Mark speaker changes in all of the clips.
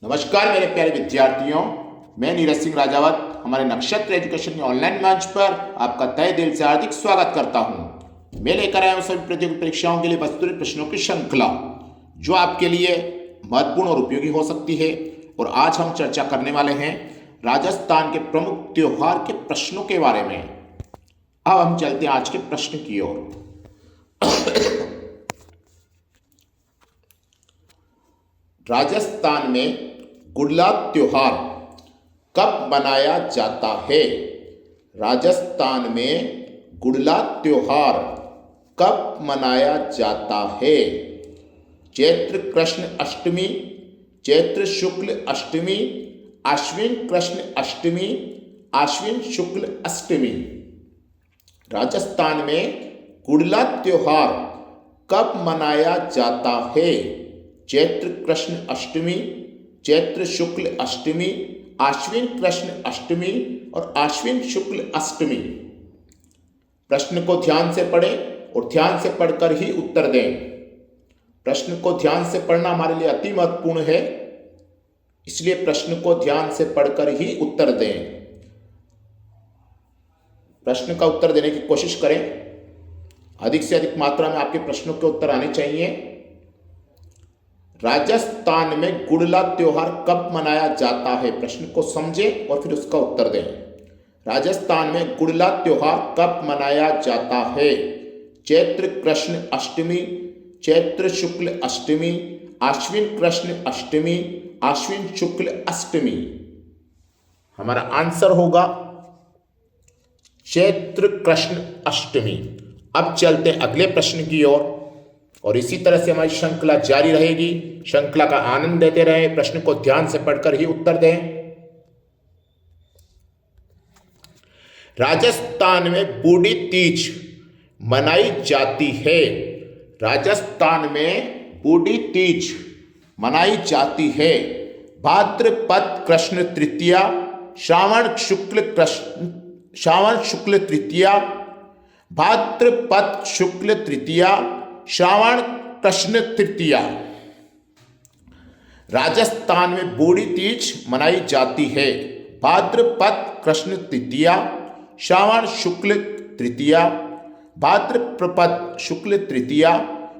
Speaker 1: नमस्कार मेरे प्यारे विद्यार्थियों, मैं नीरज सिंह राजावत हमारे नक्षत्र एजुकेशन ऑनलाइन मंच पर आपका तहे दिल से हार्दिक स्वागत करता हूं। मैं लेकर आया हूं सभी प्रतियोगी परीक्षाओं के लिए प्रस्तुत प्रश्नों की श्रृंखला जो आपके लिए महत्वपूर्ण और उपयोगी हो सकती है। और आज हम चर्चा करने वाले हैं राजस्थान के प्रमुख त्योहार के प्रश्नों के बारे में। अब हम चलते हैं आज के प्रश्न की ओर। राजस्थान में गुड़ला त्योहार कब मनाया जाता है? राजस्थान में गुड़ला त्योहार कब मनाया जाता है? चैत्र कृष्ण अष्टमी, चैत्र शुक्ल अष्टमी, आश्विन कृष्ण अष्टमी, आश्विन शुक्ल अष्टमी। राजस्थान में गुड़ला त्योहार कब मनाया जाता है? चैत्र कृष्ण अष्टमी, चैत्र शुक्ल अष्टमी, आश्विन कृष्ण अष्टमी और आश्विन शुक्ल अष्टमी। प्रश्न को ध्यान से पढ़ें और ध्यान से पढ़कर ही उत्तर दें। प्रश्न को ध्यान से पढ़ना हमारे लिए अति महत्वपूर्ण है, इसलिए प्रश्न को ध्यान से पढ़कर ही उत्तर दें। प्रश्न का उत्तर देने की कोशिश करें। अधिक से अधिक मात्रा में आपके प्रश्नों के उत्तर आने चाहिए। राजस्थान में गुड़ला त्योहार कब मनाया जाता है? प्रश्न को समझें और फिर उसका उत्तर दें। राजस्थान में गुड़ला त्योहार कब मनाया जाता है? चैत्र कृष्ण अष्टमी, चैत्र शुक्ल अष्टमी, आश्विन कृष्ण अष्टमी, आश्विन शुक्ल अष्टमी। हमारा आंसर होगा चैत्र कृष्ण अष्टमी। अब चलते हैं अगले प्रश्न की ओर और इसी तरह से हमारी श्रृंखला जारी रहेगी। श्रृंखला का आनंद लेते रहें, प्रश्न को ध्यान से पढ़कर ही उत्तर दें। राजस्थान में बूढ़ी तीज मनाई जाती है। राजस्थान में बूढ़ी तीज मनाई जाती है भाद्रपद कृष्ण तृतीया, श्रावण शुक्ल तृतीया, भाद्रपद शुक्ल तृतीया, श्रावण कृष्ण तृतीया। राजस्थान में बूढ़ी तीज मनाई जाती है भाद्रपद कृष्ण तृतीया, श्रावण शुक्ल तृतीया, भाद्रपद शुक्ल तृतीया,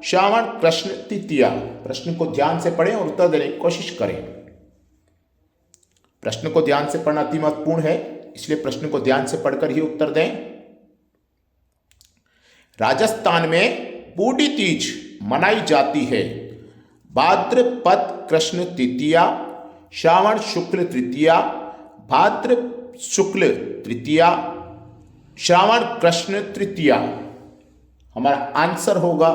Speaker 1: श्रावण कृष्ण तृतीया। प्रश्न को ध्यान से पढ़ें और उत्तर देने की कोशिश करें। प्रश्न को ध्यान से पढ़ना अति महत्वपूर्ण है, इसलिए प्रश्न को ध्यान से पढ़कर ही उत्तर दें। राजस्थान में बूढ़ी तीज मनाई जाती है भाद्रपद कृष्ण तृतीया, श्रावण शुक्ल तृतीया, भाद्र शुक्ल तृतीया, श्रावण कृष्ण तृतीया। हमारा आंसर होगा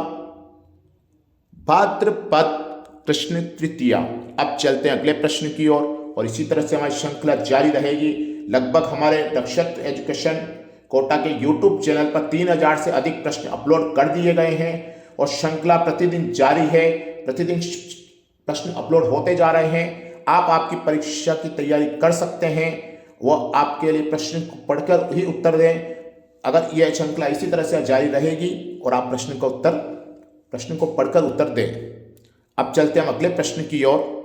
Speaker 1: भाद्रपद कृष्ण तृतीया। अब चलते हैं अगले प्रश्न की ओर और इसी तरह से हमारी श्रृंखला जारी रहेगी। लगभग हमारे नक्षत्र एजुकेशन कोटा के YouTube चैनल पर 3000 से अधिक प्रश्न अपलोड कर दिए गए हैं और श्रृंखला प्रतिदिन जारी है। प्रतिदिन प्रश्न अपलोड होते जा रहे हैं। आप आपकी परीक्षा की तैयारी कर सकते हैं, वह आपके लिए प्रश्न को पढ़कर ही उत्तर दें। अगर यह श्रृंखला इसी तरह से जारी रहेगी और आप प्रश्न को पढ़कर उत्तर दें। अब चलते हम अगले प्रश्न की ओर।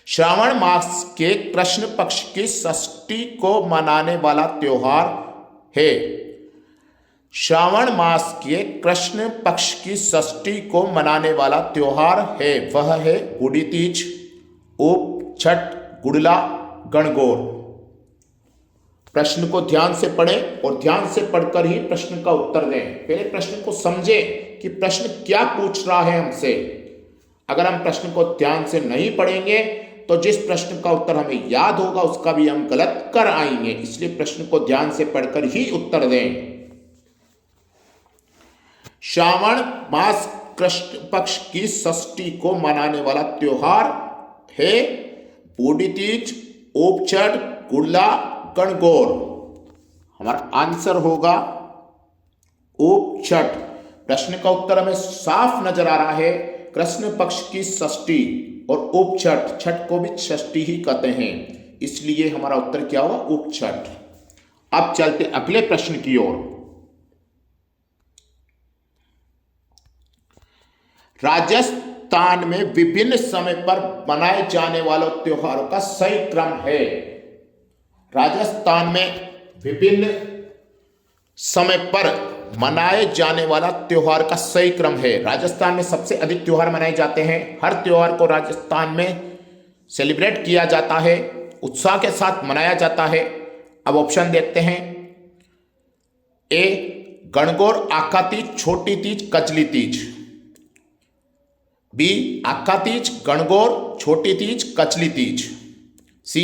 Speaker 1: श्रावण मास के कृष्ण पक्ष की षष्ठी को मनाने वाला त्योहार है। श्रावण मास के कृष्ण पक्ष की षष्ठी को मनाने वाला त्योहार है, वह है बूढ़ी तीज, उप छठ, गुड़ला, गणगौर। प्रश्न को ध्यान से पढ़ें और ध्यान से पढ़कर ही प्रश्न का उत्तर दें। पहले प्रश्न को समझें कि प्रश्न क्या पूछ रहा है हमसे। अगर हम प्रश्न को ध्यान से नहीं पढ़ेंगे तो जिस प्रश्न का उत्तर हमें याद होगा उसका भी हम गलत कर आएंगे, इसलिए प्रश्न को ध्यान से पढ़कर ही उत्तर दें। श्रावण मास कृष्ण पक्ष की षष्ठी को मनाने वाला त्योहार है बूढ़ी तीज, उप छठ, गुड़ला, गणगौर। हमारा आंसर होगा उप छठ। प्रश्न का उत्तर हमें साफ नजर आ रहा है। कृष्ण पक्ष की षष्ठी और उप छठ, छठ को भी षष्ठी ही कहते हैं, इसलिए हमारा उत्तर क्या होगा? उप छठ। अब चलते अगले प्रश्न की ओर। राजस्थान में विभिन्न समय पर मनाए जाने वाले त्योहारों का सही क्रम है। राजस्थान में विभिन्न समय पर मनाए जाने वाला त्योहार का सही क्रम है। राजस्थान में सबसे अधिक त्योहार मनाए जाते हैं। हर त्योहार को राजस्थान में सेलिब्रेट किया जाता है, उत्साह के साथ मनाया जाता है। अब ऑप्शन देखते हैं। ए गणगौर, आका तीज, छोटी तीज, कजली तीज। बी आका तीज, गणगौर, छोटी तीज, कचली तीज। सी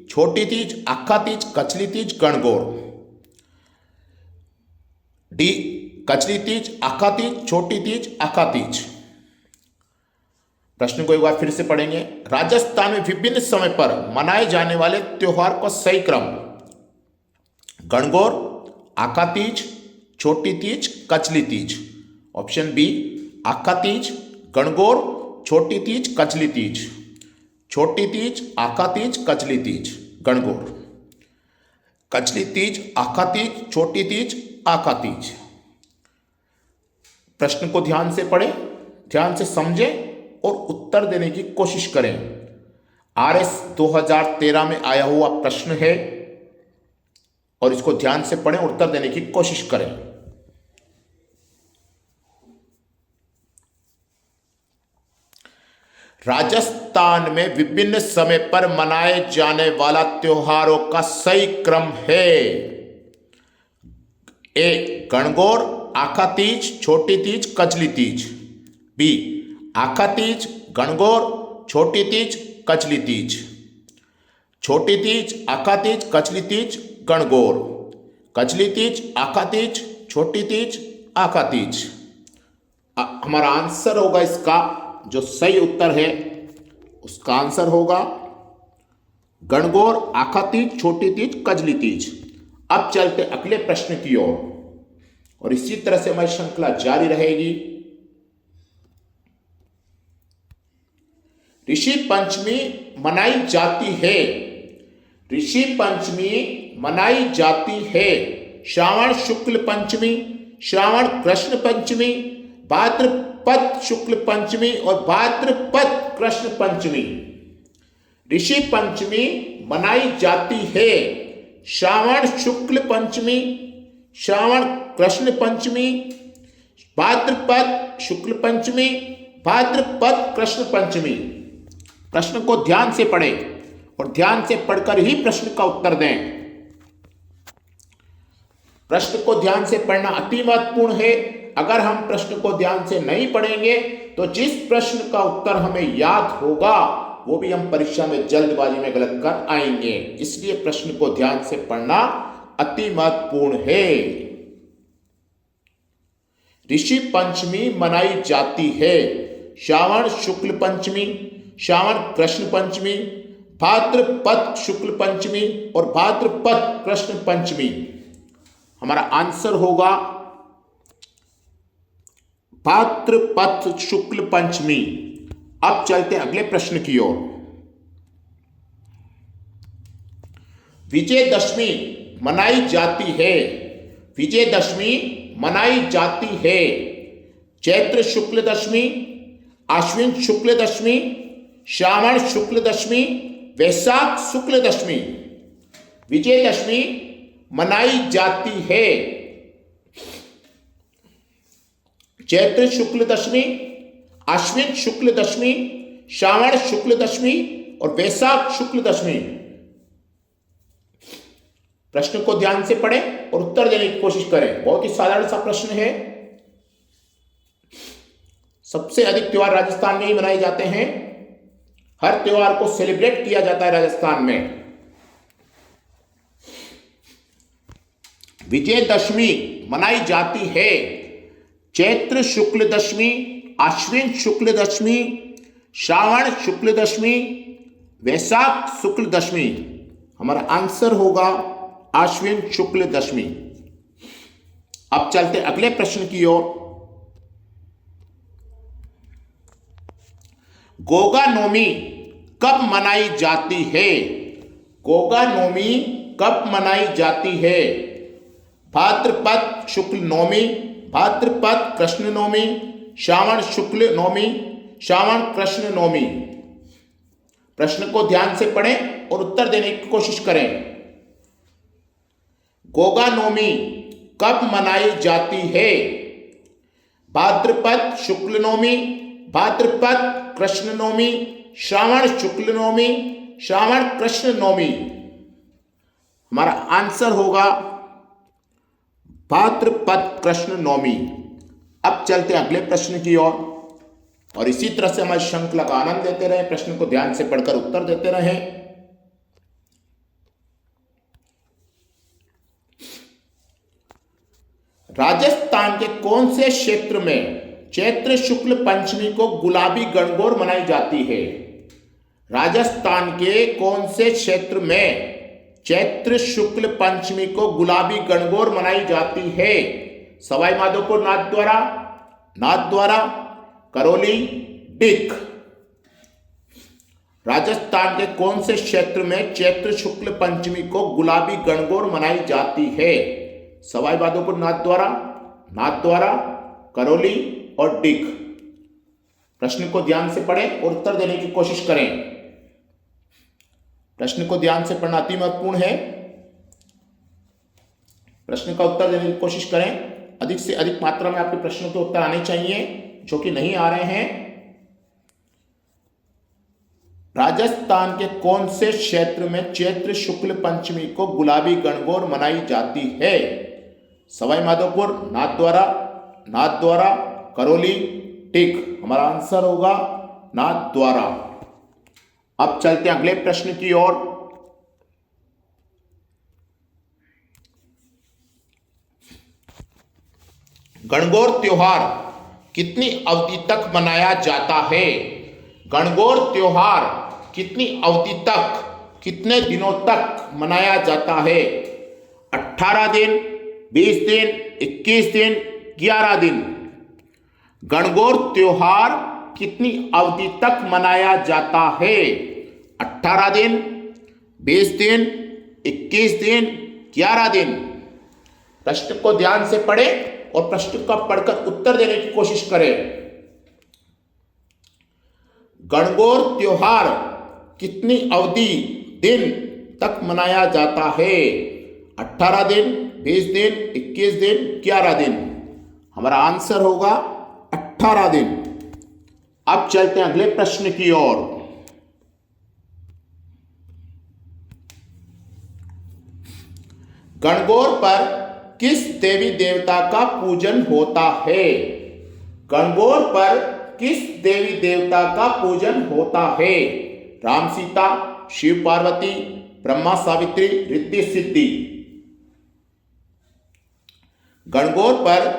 Speaker 1: छोटी तीज, आका तीज, कचली तीज, गणगौर। डी कचली तीज, आका तीज, छोटी तीज, आका तीज। प्रश्न को एक बार फिर से पढ़ेंगे। राजस्थान में विभिन्न समय पर मनाए जाने वाले त्योहार का सही क्रम। गणगौर, आका तीज, छोटी तीज, कचली तीज। ऑप्शन बी आका तीज, गणगौर, छोटी तीज, कचली तीज। छोटी तीज, आका तीज, कचली तीज, गणगौर। कचली तीज, आका तीज, छोटी तीज, आका तीज। प्रश्न को ध्यान से पढ़ें, ध्यान से समझें और उत्तर देने की कोशिश करें। RS 2013 में आया हुआ प्रश्न है और इसको ध्यान से पढ़ें, उत्तर देने की कोशिश करें। राजस्थान में विभिन्न समय पर मनाए जाने वाला त्योहारों का सही क्रम है। ए गणगौर, आका तीज, छोटी तीज, कचली तीज। बी आका तीज, गणगौर, छोटी तीज, कचली तीज। छोटी तीज, आका तीज, कचली तीज, गणगौर। कचली तीज, आका तीज, छोटी तीज, आका तीज। हमारा आंसर होगा, इसका जो सही उत्तर है उसका आंसर होगा गणगौर, आका तीज, छोटी तीज, कजली तीज। अब चलते अगले प्रश्न की ओर और इसी तरह से हमारी श्रृंखला जारी रहेगी। ऋषि पंचमी मनाई जाती है। ऋषि पंचमी मनाई जाती है श्रावण शुक्ल पंचमी, श्रावण कृष्ण पंचमी, भाद्रपद शुक्ल पंचमी और भाद्रपद कृष्ण पंचमी। ऋषि पंचमी मनाई जाती है श्रावण शुक्ल पंचमी, श्रावण कृष्ण पंचमी, भाद्रपद शुक्ल पंचमी, भाद्रपद कृष्ण पंचमी। प्रश्न को ध्यान से पढ़ें और ध्यान से पढ़कर ही प्रश्न का उत्तर दें। प्रश्न को ध्यान से पढ़ना अति महत्वपूर्ण है। अगर हम प्रश्न को ध्यान से नहीं पढ़ेंगे तो जिस प्रश्न का उत्तर हमें याद होगा वो भी हम परीक्षा में जल्दबाजी में गलत कर आएंगे। इसलिए प्रश्न को ध्यान से पढ़ना अति महत्वपूर्ण है। ऋषि पंचमी मनाई जाती है श्रावण शुक्ल पंचमी, श्रावण कृष्ण पंचमी, भाद्रपद शुक्ल पंचमी और भाद्रपद कृष्ण पंचमी। हमारा आंसर होगा भाद्रपद शुक्ल पंचमी। अब चलते हैं अगले प्रश्न की ओर। विजयदशमी मनाई जाती है। विजयदशमी मनाई जाती है चैत्र शुक्ल दशमी, आश्विन शुक्ल दशमी, श्रावण शुक्ल दशमी, वैशाख शुक्ल दशमी। विजयदशमी मनाई जाती है चैत्र शुक्ल दशमी, आश्विन शुक्ल दशमी, श्रावण शुक्ल दशमी और वैशाख शुक्ल दशमी। प्रश्न को ध्यान से पढ़ें और उत्तर देने की कोशिश करें। बहुत ही साधारण सा प्रश्न है। सबसे अधिक त्योहार राजस्थान में ही मनाए जाते हैं। हर त्योहार को सेलिब्रेट किया जाता है राजस्थान में। विजयदशमी मनाई जाती है चैत्र शुक्ल दशमी, आश्विन शुक्ल दशमी, श्रावण शुक्ल दशमी, वैशाख शुक्ल दशमी। हमारा आंसर होगा आश्विन शुक्ल दशमी। अब चलते अगले प्रश्न की ओर। गोगा नवमी कब मनाई जाती है? गोगा नवमी कब मनाई जाती है? भाद्रपद शुक्ल नवमी, भाद्रपद कृष्ण नवमी, श्रावण शुक्ल नवमी, श्रावण कृष्ण नवमी। प्रश्न को ध्यान से पढ़ें और उत्तर देने की कोशिश करें। गोगा नवमी कब मनाई जाती है? भाद्रपद शुक्ल नवमी, भाद्रपद कृष्ण नवमी, श्रावण शुक्ल नवमी, श्रावण कृष्ण नवमी। हमारा आंसर होगा भाद्रपद कृष्ण नवमी। अब चलते हैं अगले प्रश्न की ओर और इसी तरह से हमारी श्रृंखला का आनंद लेते रहे, प्रश्न को ध्यान से पढ़कर उत्तर देते रहें। राजस्थान के कौन से क्षेत्र में चैत्र शुक्ल पंचमी को गुलाबी गणगौर मनाई जाती है? राजस्थान के कौन से क्षेत्र में चैत्र शुक्ल पंचमी को गुलाबी गणगौर मनाई जाती है? सवाई माधोपुर, नाथद्वारा, करौली, डिक। राजस्थान के कौन से क्षेत्र में चैत्र शुक्ल पंचमी को गुलाबी गणगौर मनाई जाती है? सवाई माधोपुर, नाथद्वारा, करौली और डिक। प्रश्न को ध्यान से पढ़ें और उत्तर देने की कोशिश करें। प्रश्न को ध्यान से पढ़ना अति महत्वपूर्ण है। प्रश्न का उत्तर देने की कोशिश करें। अधिक से अधिक मात्रा में आपके प्रश्नों के उत्तर आने चाहिए, जो कि नहीं आ रहे हैं। राजस्थान के कौन से क्षेत्र में चैत्र शुक्ल पंचमी को गुलाबी गणगौर मनाई जाती है? सवाई माधोपुर, नाथद्वारा, करौली, टिक। हमारा आंसर होगा नाथद्वारा। अब चलते हैं अगले प्रश्न की ओर। गणगौर त्योहार कितनी अवधि तक मनाया जाता है? गणगौर त्योहार कितनी अवधि तक, कितने दिनों तक मनाया जाता है? 18 दिन, 20 दिन, 21 दिन, 11 दिन। गणगौर त्योहार कितनी अवधि तक मनाया जाता है? 18 दिन, 20 दिन, 21 दिन, 11 दिन। प्रश्न को ध्यान से पढ़ें और प्रश्न का पढ़कर उत्तर देने की कोशिश करें। गणगौर त्योहार कितनी अवधि, दिन तक मनाया जाता है? 18 दिन, 20 दिन, 21 दिन, 11 दिन। हमारा आंसर होगा 18 दिन। अब चलते हैं अगले प्रश्न की ओर। गणगौर पर किस देवी देवता का पूजन होता है? गणगौर पर किस देवी देवता का पूजन होता है? राम सीता, शिव पार्वती, ब्रह्मा सावित्री, रिद्धि सिद्धि। गणगौर पर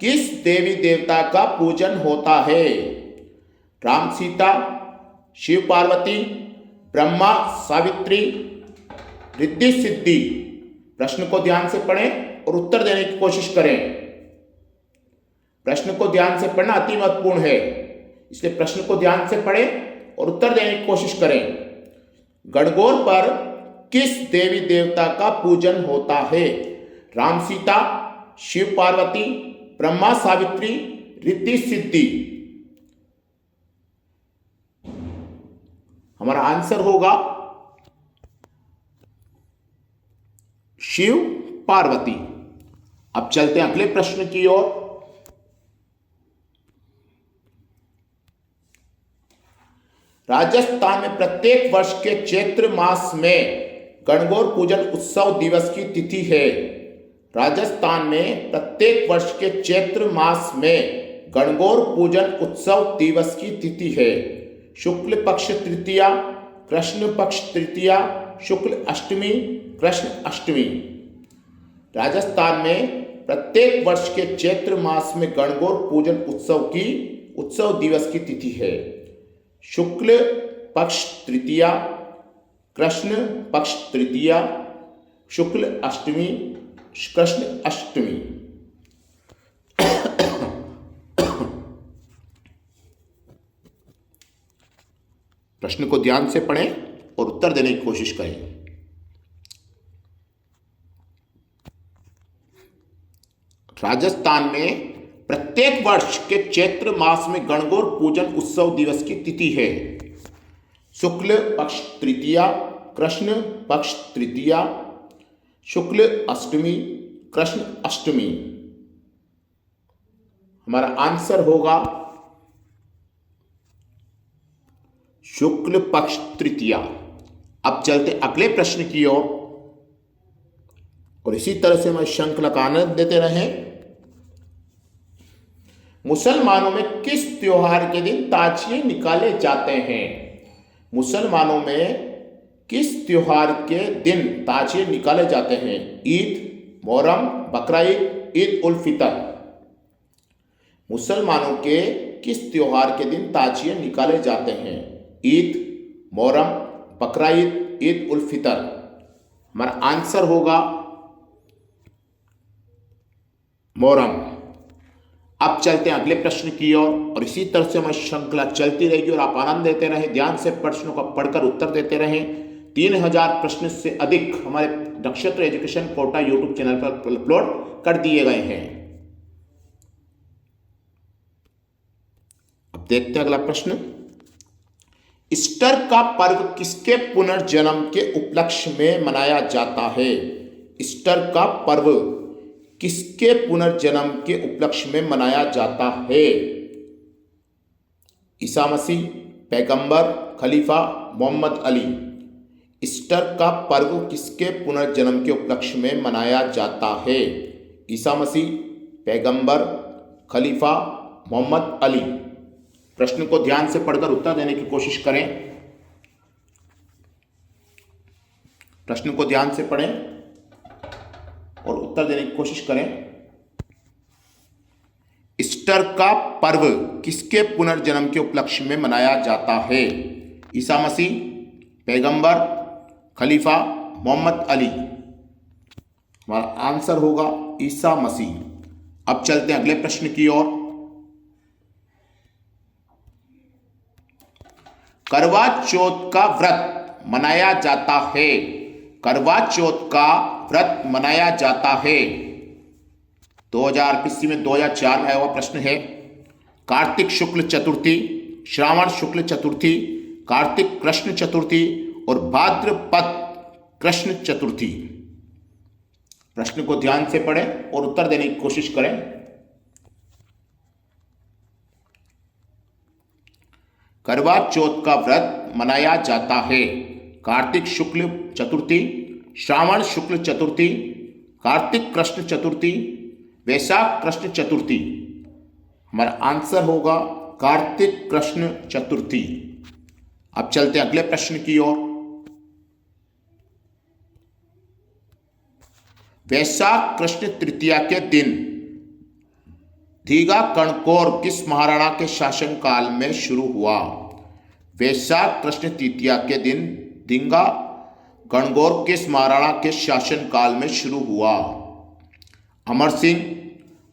Speaker 1: किस देवी देवता का पूजन होता है? राम सीता, शिव पार्वती, ब्रह्मा सावित्री, रिद्धि सिद्धि। प्रश्न को ध्यान से पढ़ें और उत्तर देने की कोशिश करें। प्रश्न को ध्यान से पढ़ना अति महत्वपूर्ण है, इसलिए प्रश्न को ध्यान से पढ़ें और उत्तर देने की कोशिश करें। गणगौर पर किस देवी देवता का पूजन होता है? राम सीता, शिव पार्वती, ब्रह्मा सावित्री, रिद्धि सिद्धि। हमारा आंसर होगा शिव पार्वती। अब चलते हैं अगले प्रश्न की ओर। राजस्थान में प्रत्येक वर्ष के चैत्र मास में गणगौर पूजन उत्सव दिवस की तिथि है। राजस्थान में प्रत्येक वर्ष के चैत्र मास में गणगौर पूजन उत्सव दिवस की तिथि है। शुक्ल पक्ष तृतीया, कृष्ण पक्ष तृतीया, शुक्ल अष्टमी, कृष्ण अष्टमी। राजस्थान में प्रत्येक वर्ष के चैत्र मास में गणगौर पूजन उत्सव दिवस की तिथि है। शुक्ल पक्ष तृतीया, कृष्ण पक्ष तृतीया, शुक्ल अष्टमी, कृष्ण अष्टमी। प्रश्न को ध्यान से पढ़ें और उत्तर देने की कोशिश करें। राजस्थान में प्रत्येक वर्ष के चैत्र मास में गणगौर पूजन उत्सव दिवस की तिथि है? शुक्ल पक्ष तृतीया, कृष्ण पक्ष तृतीया, शुक्ल अष्टमी, कृष्ण अष्टमी। हमारा आंसर होगा शुक्ल पक्ष तृतीया। अब चलते अगले प्रश्न की ओर और इसी तरह से हमें श्रृंखला का आनंद देते रहें। मुसलमानों में किस त्योहार के दिन ताजिए निकाले जाते हैं? मुसलमानों में किस त्योहार के दिन ताजिए निकाले जाते हैं? ईद, मोहर्रम, बकरा ईद, ईद उल फितर। मुसलमानों के किस त्योहार के दिन ताजिए निकाले जाते हैं? ईद, मोहर्रम, बकरा ईद, ईद उल फितर। हमारा आंसर होगा मोहर्रम। अब चलते हैं अगले प्रश्न की ओर और इसी तरह से हमारी श्रृंखला चलती रहेगी और आप आनंद लेते रहें, ध्यान से प्रश्नों का पढ़कर उत्तर देते रहें। 3000 प्रश्न से अधिक हमारे नक्षत्र एजुकेशन कोटा यूट्यूब चैनल पर अपलोड कर दिए गए हैं। अब देखते हैं अगला प्रश्न। ईस्टर का पर्व किसके पुनर्जन्म के उपलक्ष्य में मनाया जाता है? ईस्टर का पर्व किसके पुनर्जन्म के उपलक्ष्य में मनाया जाता है? ईसा मसीह, पैगंबर, खलीफा, मोहम्मद अली। ईस्टर का पर्व किसके पुनर्जन्म के उपलक्ष्य में मनाया जाता है? ईसा मसीह, पैगंबर, खलीफा, मोहम्मद अली। प्रश्न को ध्यान से पढ़कर उत्तर देने की कोशिश करें। प्रश्न को ध्यान से पढ़ें और उत्तर देने की कोशिश करें। ईस्टर का पर्व किसके पुनर्जन्म के उपलक्ष्य में मनाया जाता है? ईसा मसीह, पैगंबर, खलीफा, मोहम्मद अली। हमारा आंसर होगा ईसा मसीह। अब चलते हैं अगले प्रश्न की ओर। करवा चौथ का व्रत मनाया जाता है? करवा चौथ का व्रत मनाया जाता है? 2021 में 2004 में आया हुआ प्रश्न है। कार्तिक शुक्ल चतुर्थी, श्रावण शुक्ल चतुर्थी, कार्तिक कृष्ण चतुर्थी और भाद्रपद कृष्ण चतुर्थी। प्रश्न को ध्यान से पढ़ें और उत्तर देने की कोशिश करें। करवा चौथ का व्रत मनाया जाता है कार्तिक शुक्ल चतुर्थी, श्रावण शुक्ल चतुर्थी, कार्तिक कृष्ण चतुर्थी, वैशाख कृष्ण चतुर्थी। हमारा आंसर होगा कार्तिक कृष्ण चतुर्थी। अब चलते हैं अगले प्रश्न की ओर। वैशाख कृष्ण तृतीया के दिन दीघा कणकोर किस महाराणा के शासनकाल में शुरू हुआ? वैशाख कृष्ण तृतीया के दिन दीघा गणगौर किस महाराणा के शासनकाल में शुरू हुआ? अमर सिंह,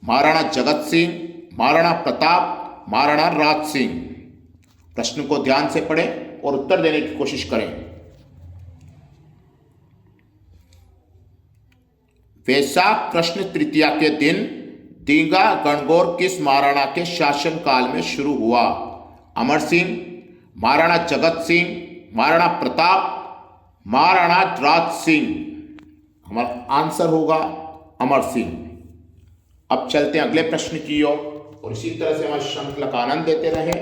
Speaker 1: महाराणा जगत सिंह, महाराणा प्रताप, महाराणा राज सिंह। प्रश्न को ध्यान से पढ़ें और उत्तर देने की कोशिश करें। वैशाख कृष्ण तृतीया के दिन दीघा गणगौर किस महाराणा के शासनकाल में शुरू हुआ? अमर सिंह, महाराणा जगत सिंह, महाराणा प्रताप, महाराणा राज सिंह। हमारा आंसर होगा अमर सिंह। अब चलते हैं अगले प्रश्न की ओर और इसी तरह से हमारी श्रृंखला का आनंद देते रहे।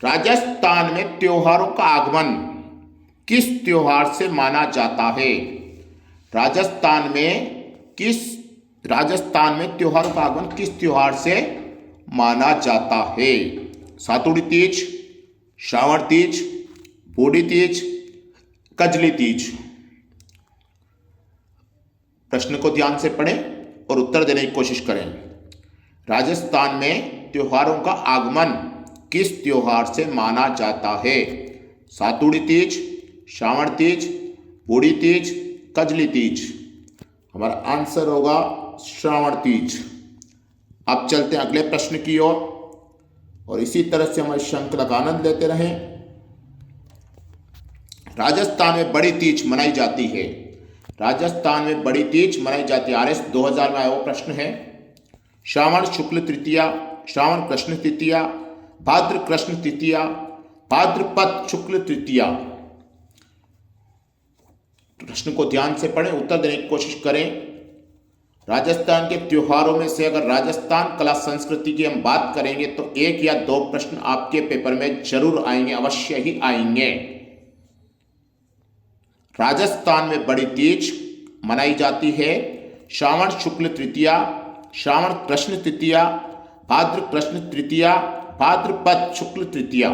Speaker 1: राजस्थान में त्योहारों का आगमन किस त्योहार से माना जाता है? राजस्थान में त्योहारों का आगमन किस त्योहार से माना जाता है? सातुड़ी तीज, श्रावण तीज, बूढ़ी तीज, कजली तीज। प्रश्न को ध्यान से पढ़ें और उत्तर देने की कोशिश करें। राजस्थान में त्योहारों का आगमन किस त्योहार से माना जाता है? सातुड़ी तीज, श्रावण तीज, बूढ़ी तीज, कजली तीज। हमारा आंसर होगा श्रावण तीज। अब चलते हैं अगले प्रश्न की ओर और इसी तरह से हमारी श्रृंखला का आनंद लेते रहें। राजस्थान में बड़ी तीज मनाई जाती है। राजस्थान में बड़ी तीज मनाई जाती है। आरएस 2000 में आया वो प्रश्न है। श्रावण शुक्ल तृतीया, श्रावण कृष्ण तृतीया, भाद्र कृष्ण तृतीया, भाद्रपद शुक्ल तृतीया। प्रश्न को ध्यान से पढ़ें, उत्तर देने की कोशिश करें। राजस्थान के त्योहारों में से अगर राजस्थान कला संस्कृति की हम बात करेंगे तो 1 या 2 प्रश्न आपके पेपर में जरूर आएंगे, अवश्य ही आएंगे। राजस्थान में बड़ी तीज मनाई जाती है। श्रावण शुक्ल तृतीया, श्रावण कृष्ण तृतीया, भाद्र कृष्ण तृतीया, भाद्रपद शुक्ल तृतीया।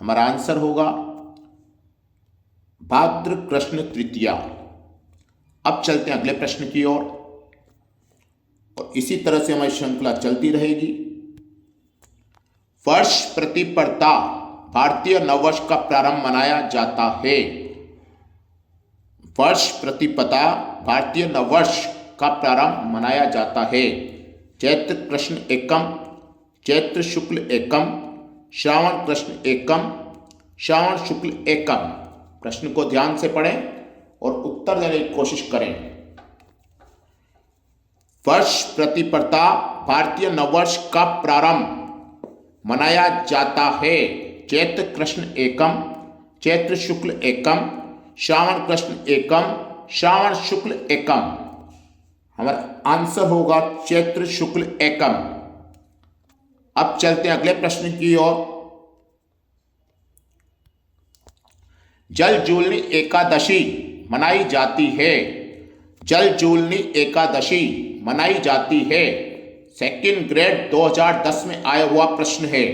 Speaker 1: हमारा आंसर होगा भाद्र कृष्ण तृतीया। अब चलते हैं अगले प्रश्न की ओर और इसी तरह से हमारी श्रृंखला चलती रहेगी। वर्ष प्रतिपदा भारतीय नववर्ष का प्रारंभ मनाया जाता है। वर्ष प्रतिपदा भारतीय नववर्ष का प्रारंभ मनाया जाता है। चैत्र कृष्ण एकम, चैत्र शुक्ल एकम, श्रावण कृष्ण एकम, श्रावण शुक्ल एकम। प्रश्न को ध्यान से पढ़ें और उत्तर देने की कोशिश करें। वर्ष प्रतिपदा भारतीय नववर्ष का प्रारंभ मनाया जाता है। चैत्र कृष्ण एकम, चैत्र शुक्ल एकम, श्रावण कृष्ण एकम, श्रावण शुक्ल एकम। हमारा आंसर होगा चैत्र शुक्ल एकम। अब चलते हैं अगले प्रश्न की ओर। जल जूलनी एकादशी मनाई जाती है। जल जूलनी एकादशी मनाई जाती है। सेकंड ग्रेड 2010 में आया हुआ प्रश्न है।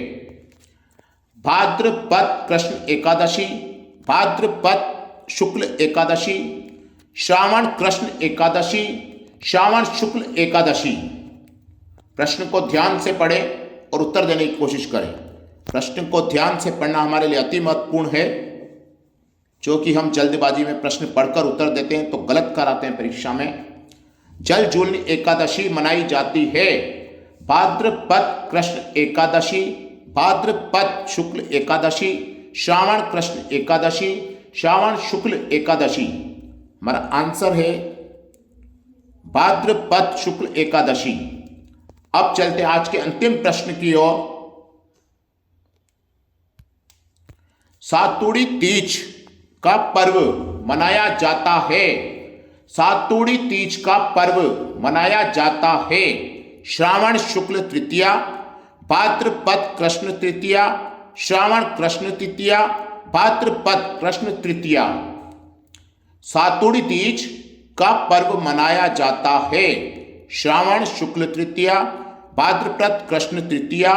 Speaker 1: भाद्रपद कृष्ण एकादशी, भाद्रपद शुक्ल एकादशी, श्रावण कृष्ण एकादशी, श्रावण शुक्ल एकादशी। प्रश्न को ध्यान से पढ़ें और उत्तर देने की कोशिश करें। प्रश्न को ध्यान से पढ़ना हमारे लिए अति महत्वपूर्ण है, जो कि हम जल्दबाजी में प्रश्न पढ़कर उत्तर देते हैं तो गलत कराते हैं परीक्षा में। जल जूलनी एकादशी मनाई जाती है। भाद्रपद कृष्ण एकादशी, भाद्रपद शुक्ल एकादशी, श्रावण कृष्ण एकादशी, श्रावण शुक्ल एकादशी। हमारा आंसर है भाद्रपद शुक्ल एकादशी। अब चलते हैं आज के अंतिम प्रश्न की ओर। सातुड़ी तीज का पर्व मनाया जाता है। सातुड़ी तीज का पर्व मनाया जाता है। श्रावण शुक्ल तृतीया, भाद्रपद कृष्ण तृतीया, श्रावण कृष्ण तृतीया, भाद्रपद कृष्ण तृतीया। सातुड़ी तीज का पर्व मनाया जाता है। श्रावण शुक्ल तृतीया, भाद्रपद कृष्ण तृतीया,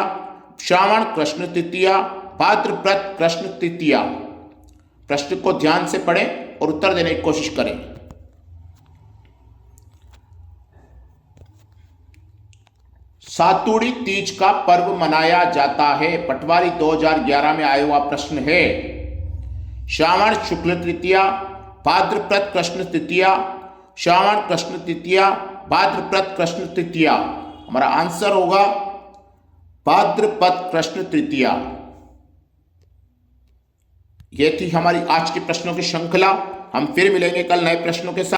Speaker 1: श्रावण कृष्ण तृतीया, भाद्रपद कृष्ण तृतीया। प्रश्न को ध्यान से पढ़ें और उत्तर देने की कोशिश करें। सातुड़ी तीज का पर्व मनाया जाता है। पटवारी 2011 में आया हुआ प्रश्न है। श्रावण शुक्ल तृतीया, भाद्रपद कृष्ण तृतीया, श्रावण कृष्ण तृतीया, भाद्रपद कृष्ण तृतीया। हमारा आंसर होगा भाद्रपद कृष्ण तृतीया। ये थी हमारी आज के प्रश्नों की श्रृंखला। हम फिर मिलेंगे कल नए प्रश्नों के साथ।